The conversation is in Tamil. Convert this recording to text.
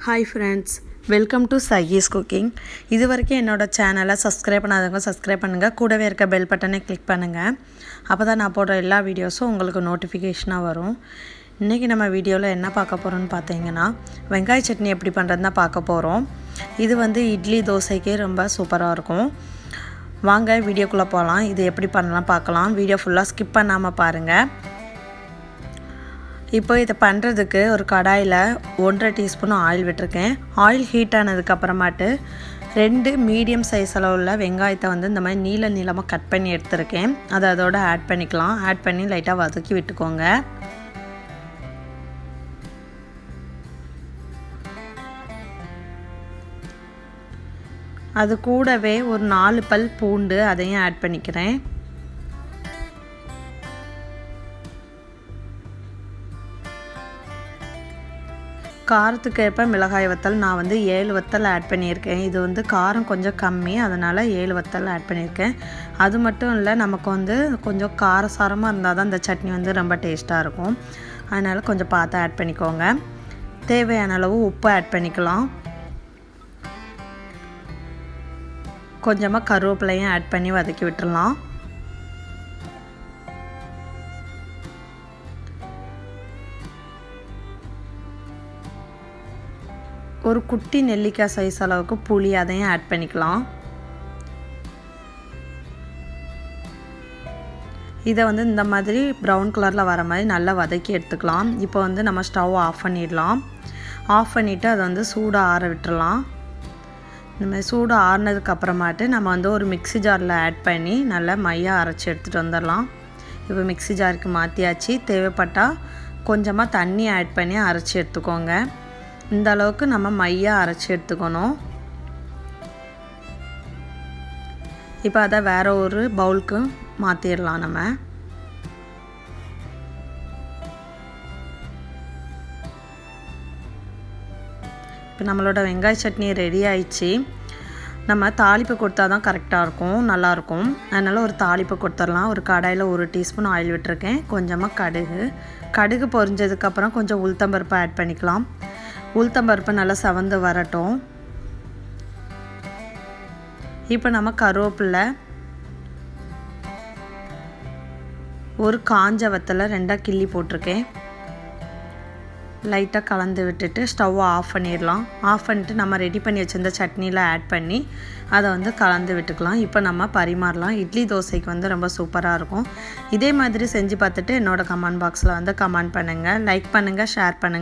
Hi friends, welcome to Sai's Cooking. இது வரைக்கும் என்னோட சேனலை சப்ஸ்கிரைப் பண்ணாதவங்க சப்ஸ்கிரைப் பண்ணுங்கள், கூடவே இருக்க பெல் பட்டனை கிளிக் பண்ணுங்கள். அப்போ தான் நான் போடுற எல்லா வீடியோஸும் உங்களுக்கு நோட்டிஃபிகேஷனாக வரும். இன்றைக்கி நம்ம வீடியோவில் என்ன பார்க்க போகிறோம்னு பார்த்தீங்கன்னா, வெங்காய சட்னி எப்படி பண்ணுறதுன்னு தான் பார்க்க போகிறோம். இது இட்லி தோசைக்கே ரொம்ப சூப்பராக இருக்கும். வாங்க வீடியோக்குள்ளே போகலாம். இது எப்படி பண்ணலாம் பார்க்கலாம். வீடியோ ஃபுல்லாக ஸ்கிப் பண்ணாமல் பாருங்கள். இப்போ இதை பண்ணுறதுக்கு ஒரு கடாயில் 1.5 டீஸ்பூன் ஆயில் விட்டுருக்கேன். ஆயில் ஹீட் ஆனதுக்கப்புறமாட்டு 2 மீடியம் சைஸ் அளவுள்ள வெங்காயத்தை இந்த மாதிரி நீளமாக கட் பண்ணி எடுத்துருக்கேன். அதை அதோட ஆட் பண்ணிக்கலாம். ஆட் பண்ணி லைட்டாக வதக்கி விட்டுக்கோங்க. அது கூடவே ஒரு 4 பல் பூண்டு அதையும் ஆட் பண்ணிக்கிறேன். காரத்துக்கு ஏற்ப மிளகாய் வத்தல் நான் 7 வத்தல் ஆட் பண்ணியிருக்கேன். இது காரம் கொஞ்சம் கம்மி, அதனால் 7 வத்தல் ஆட் பண்ணியிருக்கேன். அது மட்டும் இல்லை, நமக்கு கொஞ்சம் காரசாரமாக இருந்தால் தான் இந்த சட்னி ரொம்ப டேஸ்ட்டாக இருக்கும். அதனால் கொஞ்சம் பார்த்து ஆட் பண்ணிக்கோங்க. தேவையான அளவு உப்பு ஆட் பண்ணிக்கலாம். கொஞ்சமாக கருவேப்பிலையும் ஆட் பண்ணி வதக்கி விட்டுடலாம். ஒரு குட்டி நெல்லிக்காய் சைஸ் அளவுக்கு புளி அதையும் ஆட் பண்ணிக்கலாம். இதை இந்த மாதிரி ப்ரௌன் கலரில் வர மாதிரி நல்லா வதக்கி எடுத்துக்கலாம். இப்போ நம்ம ஸ்டவ் ஆஃப் பண்ணிடலாம். ஆஃப் பண்ணிவிட்டு அதை சூடாக ஆற விட்டுடலாம். இந்த மாதிரி சூடு ஆறினதுக்கு அப்புறமாட்டு நம்ம ஒரு மிக்ஸி ஜாரில் ஆட் பண்ணி நல்லா மையாக அரைச்சி எடுத்துகிட்டு வந்துடலாம். இப்போ மிக்ஸி ஜாருக்கு மாற்றியாச்சு. தேவைப்பட்டால் கொஞ்சமாக தண்ணி ஆட் பண்ணி அரைச்சி எடுத்துக்கோங்க. இந்த அளவுக்கு நம்ம மையாக அரைச்சி எடுத்துக்கணும். இப்போ அதை வேறு ஒரு பவுலுக்கு மாற்றிடலாம். நம்ம இப்போ நம்மளோட வெங்காய சட்னி ரெடி ஆயிடுச்சு. நம்ம தாளிப்பு கொடுத்தா தான் கரெக்டாக இருக்கும், நல்லாயிருக்கும். அதனால் ஒரு தாளிப்பு கொடுத்துடலாம். ஒரு கடாயில் 1 டீஸ்பூன் ஆயில் விட்டுருக்கேன். கொஞ்சமாக கடுகு பொரிஞ்சதுக்கப்புறம் கொஞ்சம் உளுத்தம்பருப்பு ஆட் பண்ணிக்கலாம். உளுத்தம்பருப்பு நல்லா செவந்து வரட்டும். இப்போ நம்ம கருவேப்பிலை, ஒரு காஞ்ச வத்தலை 2 கிள்ளி போட்டிருக்கேன். லைட்டாக கலந்து விட்டுட்டு ஸ்டவ்வை ஆஃப் பண்ணிடலாம். ஆஃப் பண்ணிட்டு நம்ம ரெடி பண்ணி வச்சிருந்த சட்னியில் ஆட் பண்ணி அதை கலந்து விட்டுக்கலாம். இப்போ நம்ம பரிமாறலாம். இட்லி தோசைக்கு ரொம்ப சூப்பராக இருக்கும். இதே மாதிரி செஞ்சு பார்த்துட்டு என்னோடய கமெண்ட் பாக்ஸில் கமெண்ட் பண்ணுங்கள், லைக் பண்ணுங்கள், ஷேர் பண்ணுங்கள்.